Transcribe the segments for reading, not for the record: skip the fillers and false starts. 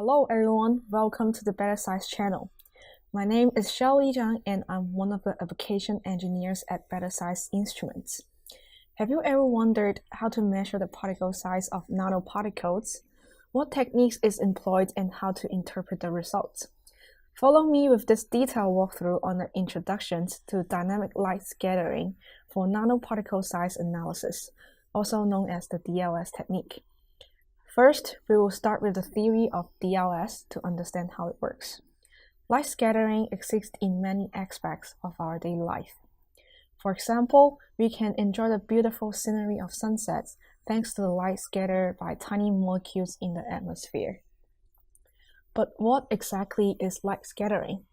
Hello everyone, welcome to the Bettersize channel. My name is Shelly Zhang and I'm one of the application engineers at Bettersize Instruments. Have you ever wondered how to measure the particle size of nanoparticles? What techniques is employed and how to interpret the results? Follow me with this detailed walkthrough on the introductions to dynamic light scattering for nanoparticle size analysis, also known as the DLS technique. First, we will start with the theory of DLS to understand how it works. Light scattering exists in many aspects of our daily life. For example, we can enjoy the beautiful scenery of sunsets thanks to the light scattered by tiny molecules in the atmosphere. But what exactly is light scattering?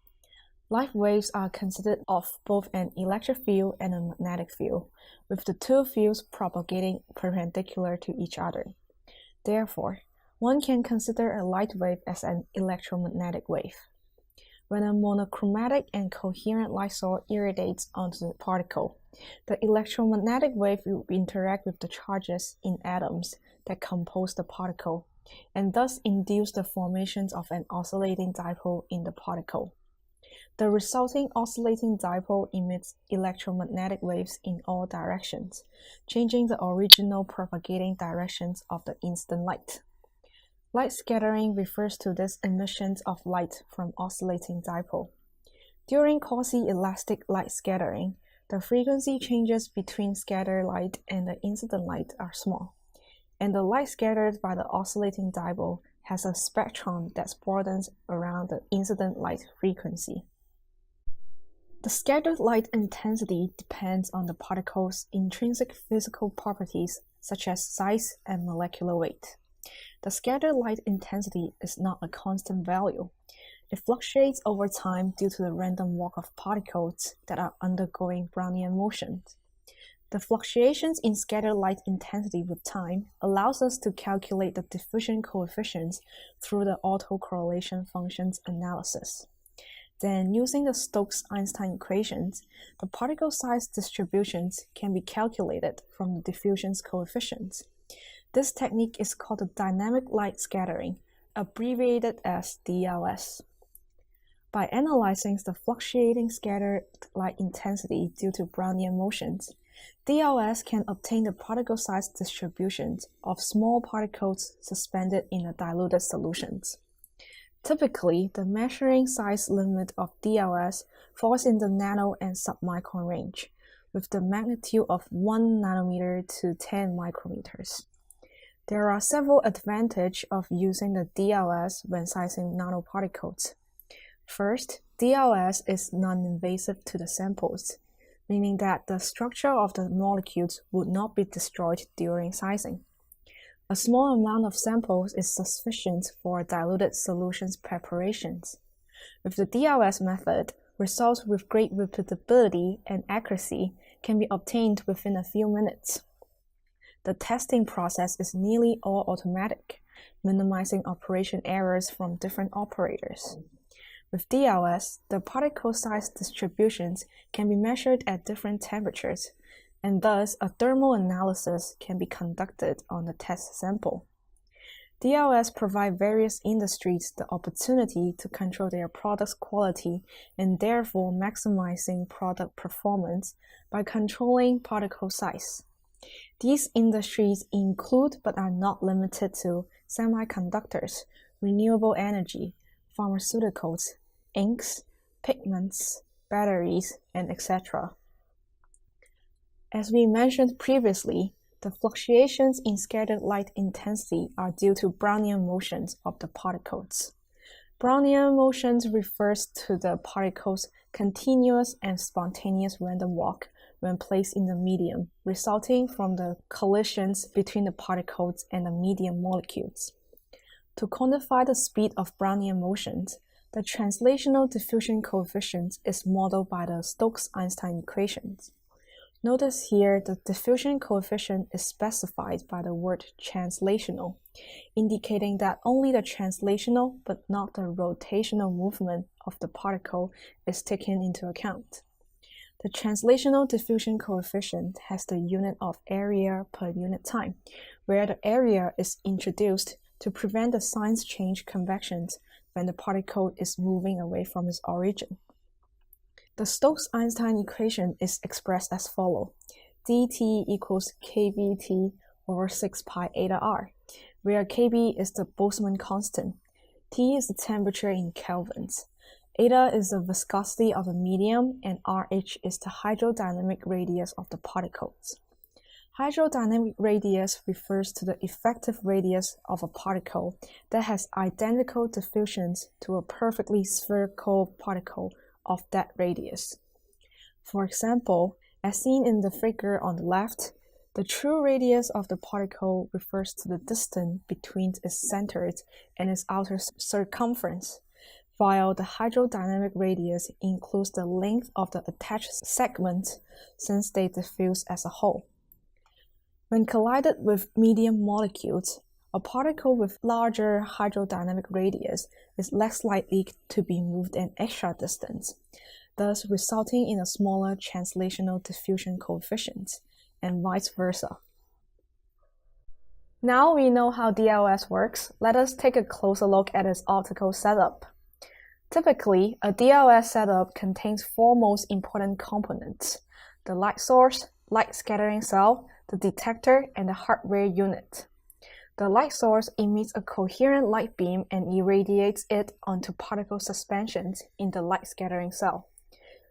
Light waves are considered of both an electric field and a magnetic field, with the two fields propagating perpendicular to each other. Therefore, one can consider a light wave as an electromagnetic wave. When a monochromatic and coherent light source irradiates onto the particle, the electromagnetic wave will interact with the charges in atoms that compose the particle, and thus induce the formation of an oscillating dipole in the particle. The resulting oscillating dipole emits electromagnetic waves in all directions, changing the original propagating directions of the incident light. Light scattering refers to this emission of light from oscillating dipole. During quasi-elastic light scattering, the frequency changes between scattered light and the incident light are small, and the light scattered by the oscillating dipole has a spectrum that broadens around the incident light frequency. The scattered light intensity depends on the particle's intrinsic physical properties such as size and molecular weight. The scattered light intensity is not a constant value. It fluctuates over time due to the random walk of particles that are undergoing Brownian motions. The fluctuations in scattered light intensity with time allows us to calculate the diffusion coefficients through the autocorrelation functions analysis. Then, using the Stokes-Einstein equations, the particle size distributions can be calculated from the diffusion coefficients. This technique is called the dynamic light scattering, abbreviated as DLS. By analyzing the fluctuating scattered light intensity due to Brownian motions, DLS can obtain the particle size distributions of small particles suspended in the diluted solutions. Typically, the measuring size limit of DLS falls in the nano and sub-micron range, with the magnitude of 1 nanometer to 10 micrometers. There are several advantages of using the DLS when sizing nanoparticles. First, DLS is non-invasive to the samples, meaning that the structure of the molecules would not be destroyed during sizing. A small amount of samples is sufficient for diluted solutions preparations. With the DLS method, results with great repeatability and accuracy can be obtained within a few minutes. The testing process is nearly all automatic, minimizing operation errors from different operators. With DLS, the particle size distributions can be measured at different temperatures, and thus a thermal analysis can be conducted on the test sample. DLS provide various industries the opportunity to control their product's quality and therefore maximizing product performance by controlling particle size. These industries include but are not limited to semiconductors, renewable energy, pharmaceuticals, inks, pigments, batteries, and etc. As we mentioned previously, the fluctuations in scattered light intensity are due to Brownian motions of the particles. Brownian motions refers to the particle's continuous and spontaneous random walk when placed in the medium, resulting from the collisions between the particles and the medium molecules. To quantify the speed of Brownian motions, the translational diffusion coefficient is modeled by the Stokes-Einstein equations. Notice here the diffusion coefficient is specified by the word translational, indicating that only the translational but not the rotational movement of the particle is taken into account. The translational diffusion coefficient has the unit of area per unit time, where the area is introduced to prevent the signs change convections when the particle is moving away from its origin. The Stokes-Einstein equation is expressed as follows: dt equals kBt over 6 pi eta r, where kB is the Boltzmann constant, T is the temperature in kelvins, eta is the viscosity of the medium, and RH is the hydrodynamic radius of the particles. Hydrodynamic radius refers to the effective radius of a particle that has identical diffusions to a perfectly spherical particle of that radius. For example, as seen in the figure on the left, the true radius of the particle refers to the distance between its center and its outer circumference, while the hydrodynamic radius includes the length of the attached segments since they diffuse as a whole. When collided with medium molecules, a particle with larger hydrodynamic radius is less likely to be moved an extra distance, thus resulting in a smaller translational diffusion coefficient, and vice versa. Now we know how DLS works, let us take a closer look at its optical setup. Typically, a DLS setup contains four most important components: the light source, light scattering cell, the detector, and the hardware unit. The light source emits a coherent light beam and irradiates it onto particle suspensions in the light scattering cell.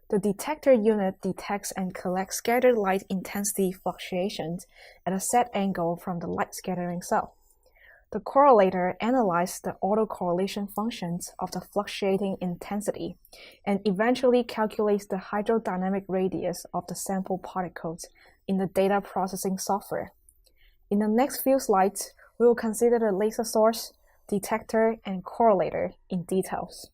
The detector unit detects and collects scattered light intensity fluctuations at a set angle from the light scattering cell. The correlator analyzes the autocorrelation functions of the fluctuating intensity and eventually calculates the hydrodynamic radius of the sample particles in the data processing software. In the next few slides, we will consider the laser source, detector, and correlator in details.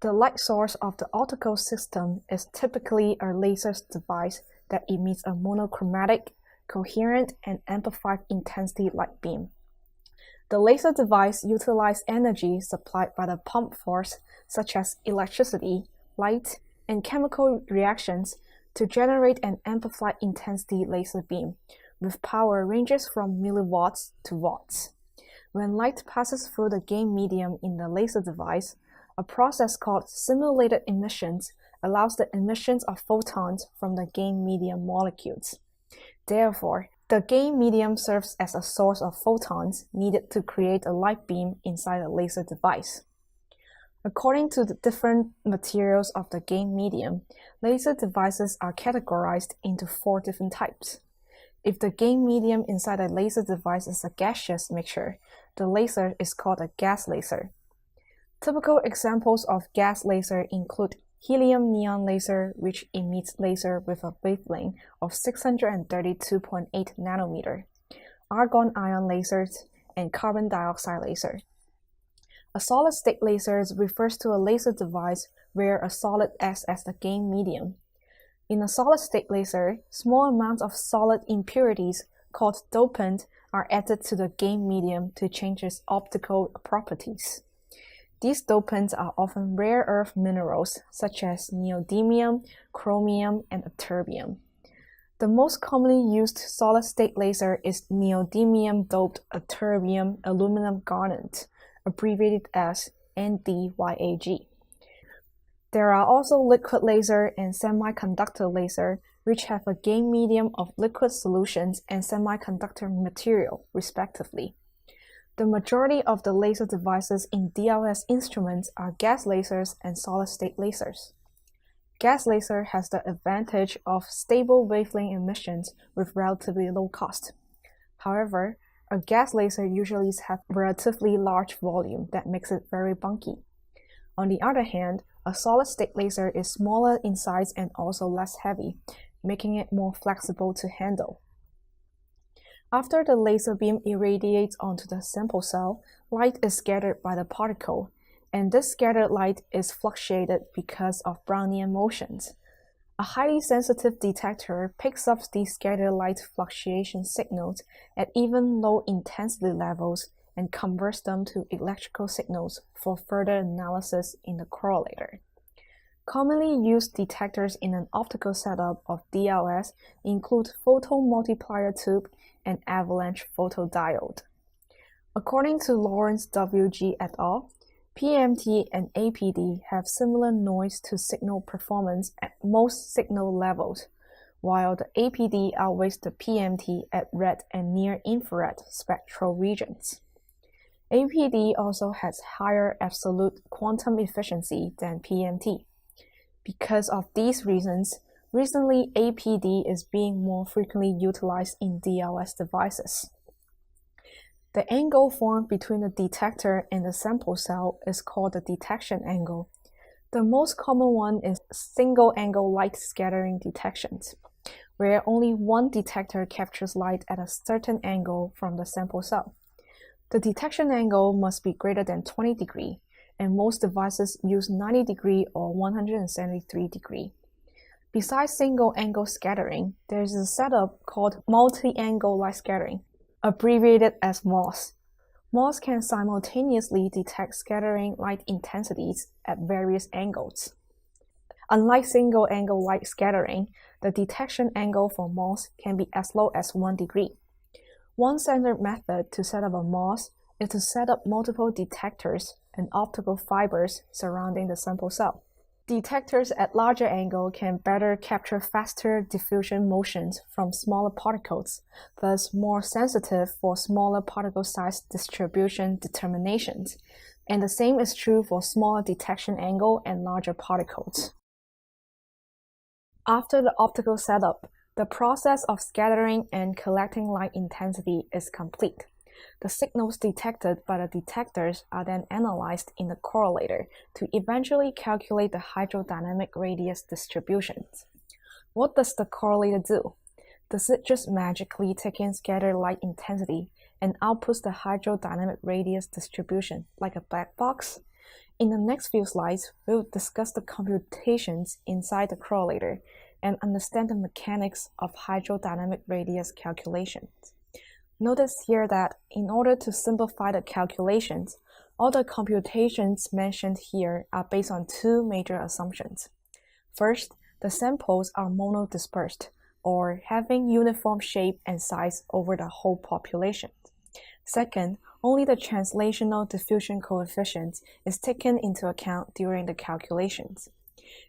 The light source of the optical system is typically a laser device that emits a monochromatic, coherent, and amplified intensity light beam. The laser device utilizes energy supplied by the pump force, such as electricity, light, and chemical reactions, to generate an amplified intensity laser beam, with power ranges from milliwatts to watts. When light passes through the gain medium in the laser device, a process called simulated emissions allows the emissions of photons from the gain medium molecules. Therefore, the gain medium serves as a source of photons needed to create a light beam inside a laser device. According to the different materials of the gain medium, laser devices are categorized into four different types. If the gain medium inside a laser device is a gaseous mixture, the laser is called a gas laser. Typical examples of gas laser include helium neon laser, which emits laser with a wavelength of 632.8 nanometer, argon ion lasers, and carbon dioxide laser. A solid-state laser refers to a laser device where a solid acts as the gain medium. In a solid-state laser, small amounts of solid impurities called dopant are added to the gain medium to change its optical properties. These dopants are often rare earth minerals such as neodymium, chromium, and ytterbium. The most commonly used solid-state laser is neodymium-doped ytterbium aluminum garnet, abbreviated as NDYAG. There are also liquid laser and semiconductor laser, which have a gain medium of liquid solutions and semiconductor material, respectively. The majority of the laser devices in DLS instruments are gas lasers and solid-state lasers. Gas laser has the advantage of stable wavelength emissions with relatively low cost. However, a gas laser usually has relatively large volume that makes it very bulky. On the other hand, a solid-state laser is smaller in size and also less heavy, making it more flexible to handle. After the laser beam irradiates onto the sample cell, light is scattered by the particle, and this scattered light is fluctuated because of Brownian motions. A highly sensitive detector picks up these scattered light fluctuation signals at even low intensity levels and converts them to electrical signals for further analysis in the correlator. Commonly used detectors in an optical setup of DLS include photomultiplier tube and avalanche photodiode. According to Lawrence W.G. et al., PMT and APD have similar noise-to-signal performance at most signal levels, while the APD outweighs the PMT at red and near-infrared spectral regions. APD also has higher absolute quantum efficiency than PMT. Because of these reasons, recently APD is being more frequently utilized in DLS devices. The angle formed between the detector and the sample cell is called the detection angle. The most common one is single-angle light scattering detections, where only one detector captures light at a certain angle from the sample cell. The detection angle must be greater than 20 degrees, and most devices use 90 degrees or 173 degrees. Besides single-angle scattering, there is a setup called multi-angle light scattering, abbreviated as MOS. MOS can simultaneously detect scattering light intensities at various angles. Unlike single-angle light scattering, the detection angle for MOS can be as low as 1 degree. One standard method to set up a MOS is to set up multiple detectors and optical fibers surrounding the sample cell. Detectors at larger angle can better capture faster diffusion motions from smaller particles, thus more sensitive for smaller particle size distribution determinations, and the same is true for smaller detection angle and larger particles. After the optical setup, the process of scattering and collecting light intensity is complete. The signals detected by the detectors are then analyzed in the correlator to eventually calculate the hydrodynamic radius distributions. What does the correlator do? Does it just magically take in scattered light intensity and outputs the hydrodynamic radius distribution like a black box? In the next few slides, we'll discuss the computations inside the correlator and understand the mechanics of hydrodynamic radius calculations. Notice here that in order to simplify the calculations, all the computations mentioned here are based on two major assumptions. First, the samples are monodispersed, or having uniform shape and size over the whole population. Second, only the translational diffusion coefficient is taken into account during the calculations.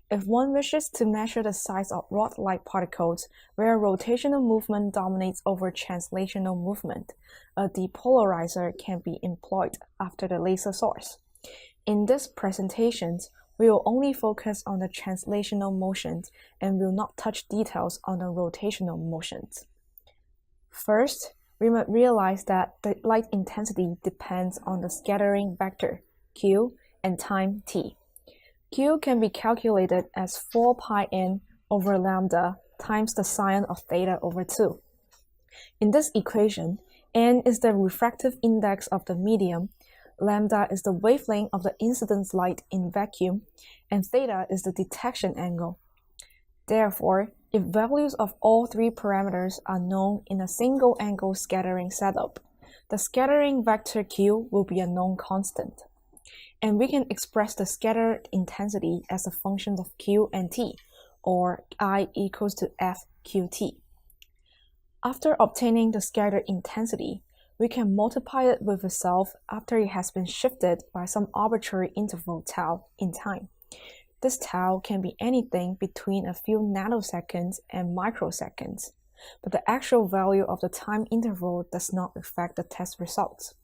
If one wishes to measure the size of rod-like particles where rotational movement dominates over translational movement, a depolarizer can be employed after the laser source. In this presentation, we will only focus on the translational motions and will not touch details on the rotational motions. First, we must realize that the light intensity depends on the scattering vector, Q, and time t. Q can be calculated as 4 pi n over lambda times the sine of theta over 2. In this equation, n is the refractive index of the medium, lambda is the wavelength of the incident light in vacuum, and theta is the detection angle. Therefore, if values of all three parameters are known in a single-angle scattering setup, the scattering vector Q will be a known constant. And we can express the scattered intensity as a function of Q and T, or I equals to FQT. After obtaining the scattered intensity, we can multiply it with itself after it has been shifted by some arbitrary interval tau in time. This tau can be anything between a few nanoseconds and microseconds, but the actual value of the time interval does not affect the test results.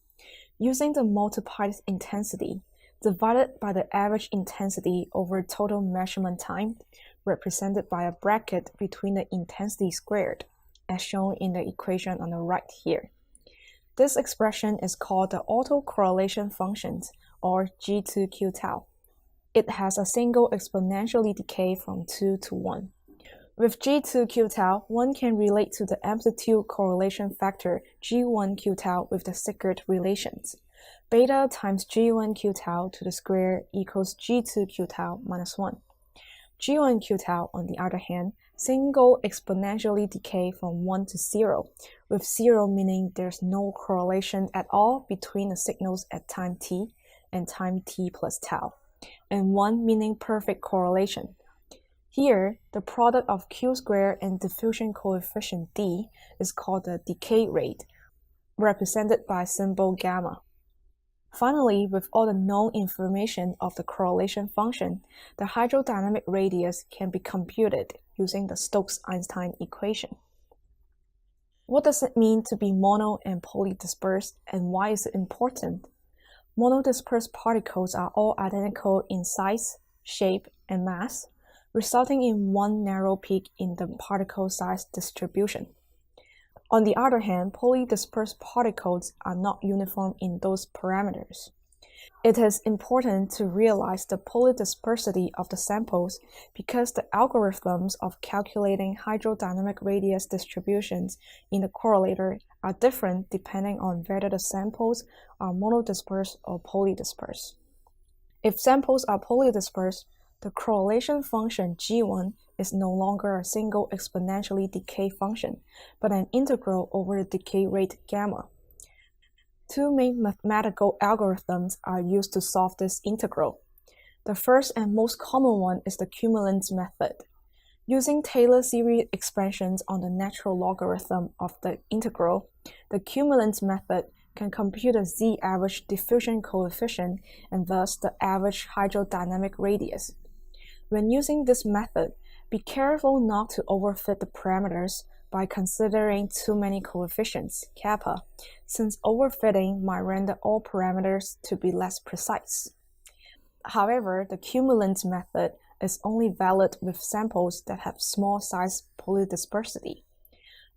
Using the multiplied intensity, divided by the average intensity over total measurement time, represented by a bracket between the intensity squared, as shown in the equation on the right here. This expression is called the autocorrelation function, or G2Q tau. It has a single exponentially decay from 2 to 1. With G2Q tau, one can relate to the amplitude correlation factor G1Q tau with the Sickert relations. Beta times G1Q tau to the square equals G2Q tau minus 1. G1Q tau, on the other hand, single exponentially decay from 1 to 0, with 0 meaning there's no correlation at all between the signals at time t and time t plus tau, and 1 meaning perfect correlation. Here, the product of Q squared and diffusion coefficient d is called the decay rate, represented by symbol gamma. Finally, with all the known information of the correlation function, the hydrodynamic radius can be computed using the Stokes-Einstein equation. What does it mean to be mono and polydispersed, and why is it important? Monodispersed particles are all identical in size, shape, and mass, resulting in one narrow peak in the particle size distribution. On the other hand, polydispersed particles are not uniform in those parameters. It is important to realize the polydispersity of the samples because the algorithms of calculating hydrodynamic radius distributions in the correlator are different depending on whether the samples are monodispersed or polydispersed. If samples are polydispersed, the correlation function G1 is no longer a single exponentially decay function, but an integral over the decay rate gamma. Two main mathematical algorithms are used to solve this integral. The first and most common one is the cumulants method. Using Taylor series expressions on the natural logarithm of the integral, the cumulants method can compute the z-average diffusion coefficient and thus the average hydrodynamic radius. When using this method, be careful not to overfit the parameters by considering too many coefficients, kappa, since overfitting might render all parameters to be less precise. However, the cumulants method is only valid with samples that have small size polydispersity.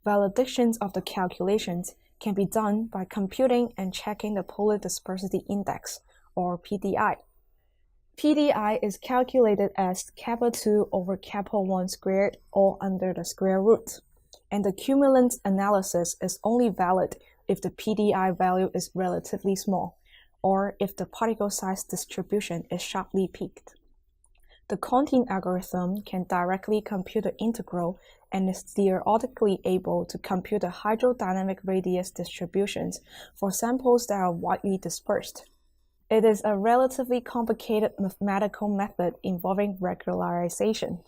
Validations of the calculations can be done by computing and checking the polydispersity index, or PDI. PDI is calculated as kappa 2 over kappa 1 squared, all under the square root. And the cumulant analysis is only valid if the PDI value is relatively small, or if the particle size distribution is sharply peaked. The Contine algorithm can directly compute the integral and is theoretically able to compute the hydrodynamic radius distributions for samples that are widely dispersed. It is a relatively complicated mathematical method involving regularization.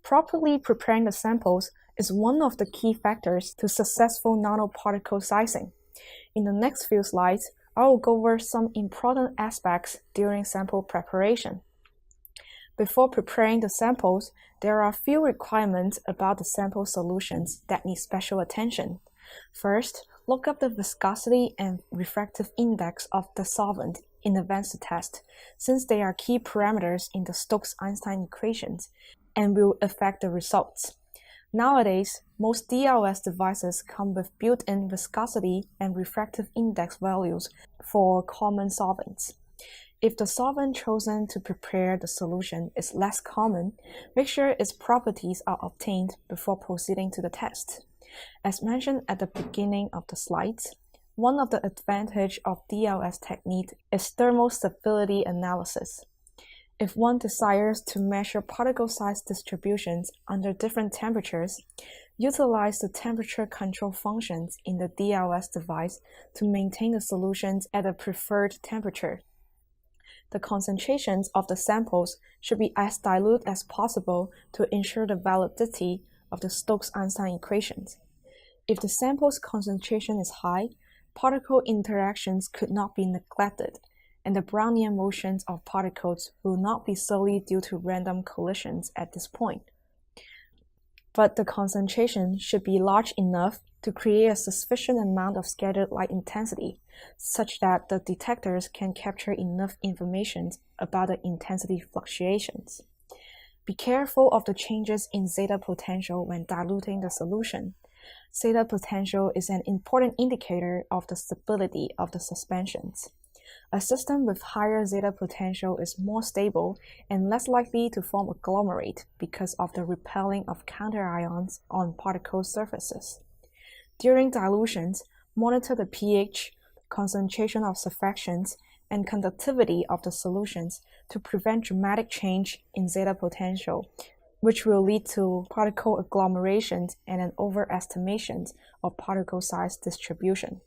Properly preparing the samples is one of the key factors to successful nanoparticle sizing. In the next few slides, I will go over some important aspects during sample preparation. Before preparing the samples, there are a few requirements about the sample solutions that need special attention. First, look up the viscosity and refractive index of the solvent in advance to test, since they are key parameters in the Stokes-Einstein equations and will affect the results. Nowadays, most DLS devices come with built-in viscosity and refractive index values for common solvents. If the solvent chosen to prepare the solution is less common, make sure its properties are obtained before proceeding to the test. As mentioned at the beginning of the slides, one of the advantages of DLS technique is thermal stability analysis. If one desires to measure particle size distributions under different temperatures, utilize the temperature control functions in the DLS device to maintain the solutions at a preferred temperature. The concentrations of the samples should be as dilute as possible to ensure the validity of the Stokes-Einstein equations. If the sample's concentration is high, particle interactions could not be neglected, and the Brownian motions of particles will not be solely due to random collisions at this point. But the concentration should be large enough to create a sufficient amount of scattered light intensity, such that the detectors can capture enough information about the intensity fluctuations. Be careful of the changes in zeta potential when diluting the solution. Zeta potential is an important indicator of the stability of the suspensions. A system with higher zeta potential is more stable and less likely to form agglomerate because of the repelling of counterions on particle surfaces. During dilutions, monitor the pH, concentration of surfactants, and conductivity of the solutions to prevent dramatic change in zeta potential, which will lead to particle agglomerations and an overestimation of particle size distribution.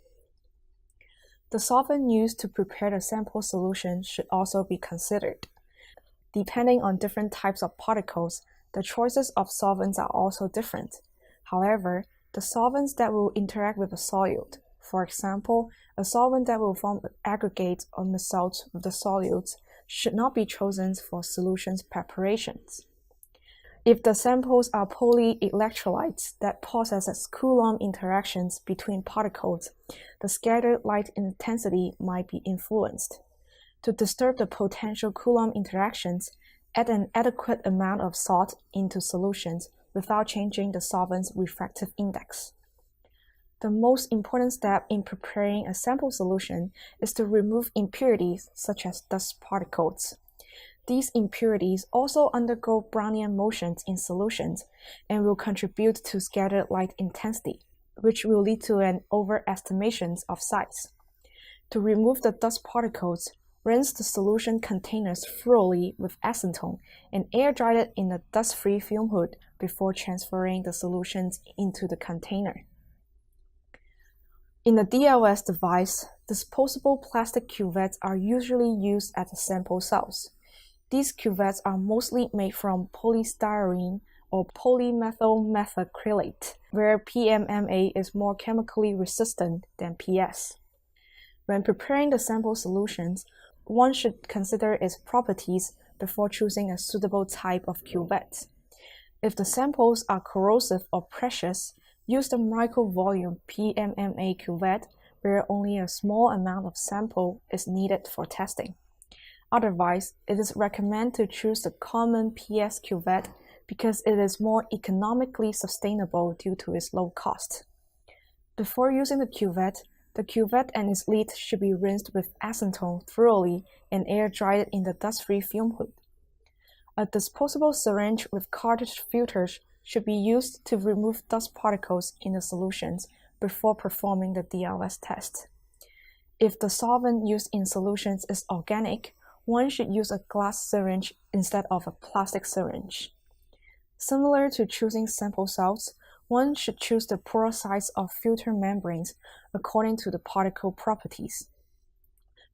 The solvent used to prepare the sample solution should also be considered. Depending on different types of particles, the choices of solvents are also different. However, the solvents that will interact with a solute. For example, a solvent that will form aggregates or salts with the solutes should not be chosen for solutions preparations. If the samples are polyelectrolytes that possess Coulomb interactions between particles, the scattered light intensity might be influenced. To disturb the potential Coulomb interactions, add an adequate amount of salt into solutions without changing the solvent's refractive index. The most important step in preparing a sample solution is to remove impurities such as dust particles. These impurities also undergo Brownian motions in solutions and will contribute to scattered light intensity, which will lead to an overestimation of size. To remove the dust particles, rinse the solution containers thoroughly with acetone and air dry it in a dust-free fume hood before transferring the solutions into the container. In the DLS device, disposable plastic cuvettes are usually used at the sample cells. These cuvettes are mostly made from polystyrene or polymethyl methacrylate, where PMMA is more chemically resistant than PS. When preparing the sample solutions, one should consider its properties before choosing a suitable type of cuvette. If the samples are corrosive or precious, use the microvolume PMMA cuvette where only a small amount of sample is needed for testing. Otherwise, it is recommended to choose the common PS cuvette because it is more economically sustainable due to its low cost. Before using the cuvette and its lid should be rinsed with acetone thoroughly and air dried in the dust-free fume hood. A disposable syringe with cartridge filters should be used to remove dust particles in the solutions before performing the DLS test. If the solvent used in solutions is organic, one should use a glass syringe instead of a plastic syringe. Similar to choosing sample cells, one should choose the pore size of filter membranes according to the particle properties.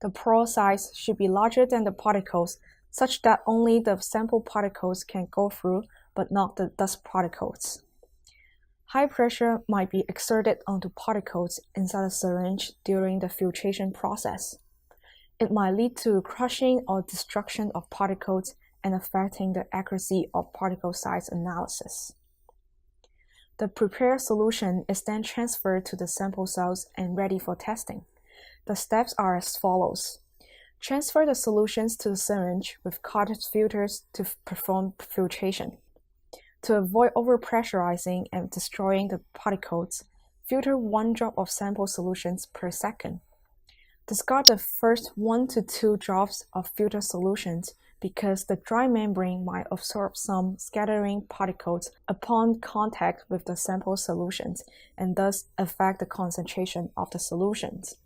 The pore size should be larger than the particles such that only the sample particles can go through but not the dust particles. High pressure might be exerted onto particles inside the syringe during the filtration process. It might lead to crushing or destruction of particles and affecting the accuracy of particle size analysis. The prepared solution is then transferred to the sample cells and ready for testing. The steps are as follows. Transfer the solutions to the syringe with cartridge filters to perform filtration. To avoid overpressurizing and destroying the particles, filter 1 drop of sample solutions per second. Discard the first 1 to 2 drops of filter solutions because the dry membrane might absorb some scattering particles upon contact with the sample solutions and thus affect the concentration of the solutions.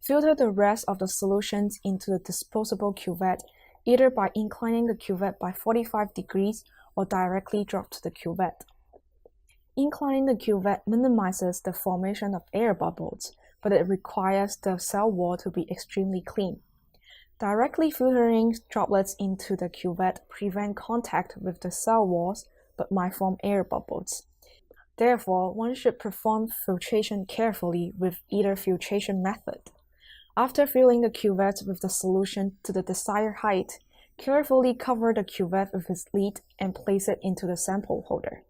Filter the rest of the solutions into the disposable cuvette either by inclining the cuvette by 45 degrees or directly drop to the cuvette. Inclining the cuvette minimizes the formation of air bubbles, but it requires the cell wall to be extremely clean. Directly filtering droplets into the cuvette prevent contact with the cell walls but might form air bubbles. Therefore, one should perform filtration carefully with either filtration method. After filling the cuvette with the solution to the desired height, carefully cover the cuvette with its lid and place it into the sample holder.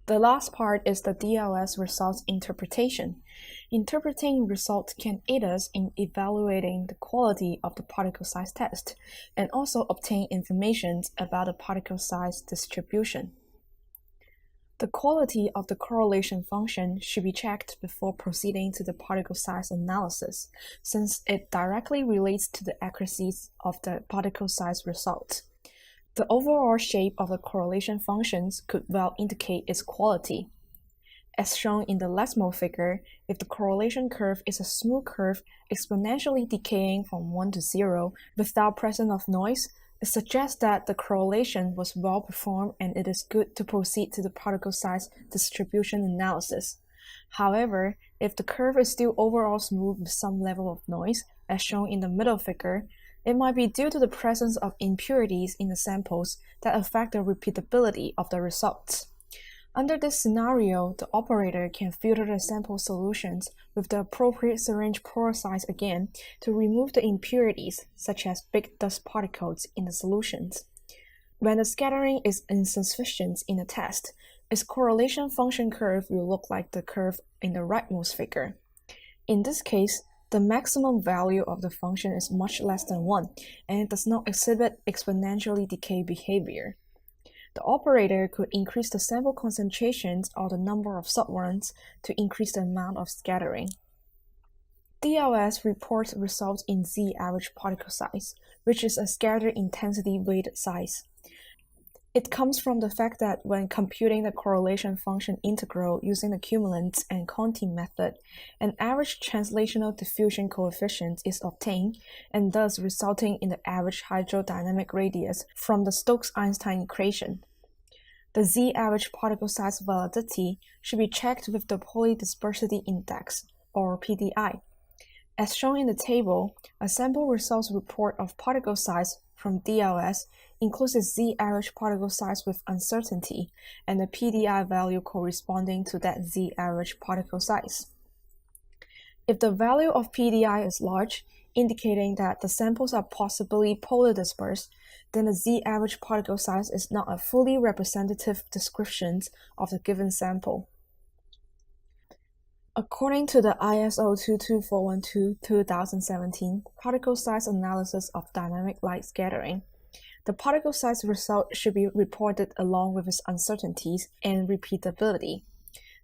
The last part is the DLS results interpretation. Interpreting results can aid us in evaluating the quality of the particle size test and also obtain information about the particle size distribution. The quality of the correlation function should be checked before proceeding to the particle size analysis, since it directly relates to the accuracies of the particle size result. The overall shape of the correlation functions could well indicate its quality. As shown in the Lesmo figure, if the correlation curve is a smooth curve exponentially decaying from 1 to 0 without presence of noise, it suggests that the correlation was well performed and it is good to proceed to the particle size distribution analysis. However, if the curve is still overall smooth with some level of noise, as shown in the middle figure, it might be due to the presence of impurities in the samples that affect the repeatability of the results. Under this scenario, the operator can filter the sample solutions with the appropriate syringe pore size again to remove the impurities, such as big dust particles in the solutions. When the scattering is insufficient in the test, its correlation function curve will look like the curve in the rightmost figure. In this case, the maximum value of the function is much less than 1, and it does not exhibit exponentially decay behavior. The operator could increase the sample concentrations or the number of subruns to increase the amount of scattering. DLS reports results in Z-average particle size, which is a scatter intensity weighted size. It comes from the fact that when computing the correlation function integral using the cumulants and Conti method, an average translational diffusion coefficient is obtained, and thus resulting in the average hydrodynamic radius from the Stokes-Einstein equation. The Z-average particle size validity should be checked with the polydispersity index, or PDI. As shown in the table, a sample results report of particle size from DLS includes a Z-average particle size with uncertainty and the PDI value corresponding to that Z-average particle size. If the value of PDI is large, indicating that the samples are possibly polar dispersed, then the Z-average particle size is not a fully representative description of the given sample. According to the ISO 22412-2017 particle size analysis of dynamic light scattering, the particle size result should be reported along with its uncertainties and repeatability.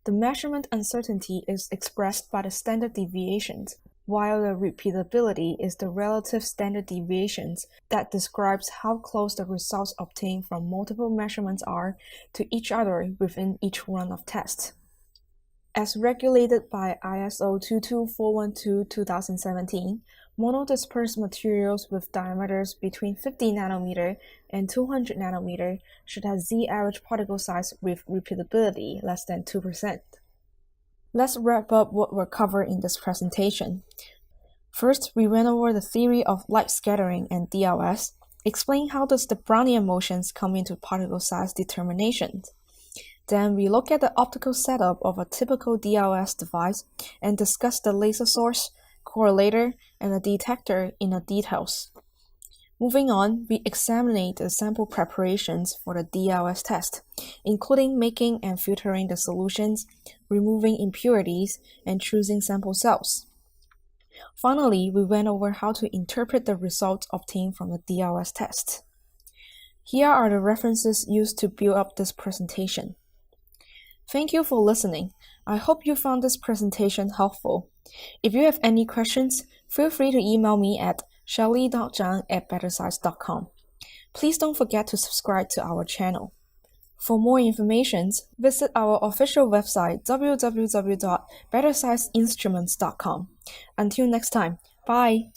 The measurement uncertainty is expressed by the standard deviations, while the repeatability is the relative standard deviations that describes how close the results obtained from multiple measurements are to each other within each run of test. As regulated by ISO 22412-2017, monodispersed materials with diameters between 50 nanometer and 200 nanometer should have Z-average particle size with repeatability less than 2%. Let's wrap up what we're covering in this presentation. First, we went over the theory of light scattering and DLS, explain how does the Brownian motions come into particle size determination. Then we look at the optical setup of a typical DLS device and discuss the laser source, correlator, and the detector in the details. Moving on, we examine the sample preparations for the DLS test, including making and filtering the solutions, removing impurities, and choosing sample cells. Finally, we went over how to interpret the results obtained from the DLS test. Here are the references used to build up this presentation. Thank you for listening. I hope you found this presentation helpful. If you have any questions, feel free to email me at shelly.zhang@bettersize.com. Please don't forget to subscribe to our channel. For more information, visit our official website www.bettersizeinstruments.com. Until next time, bye!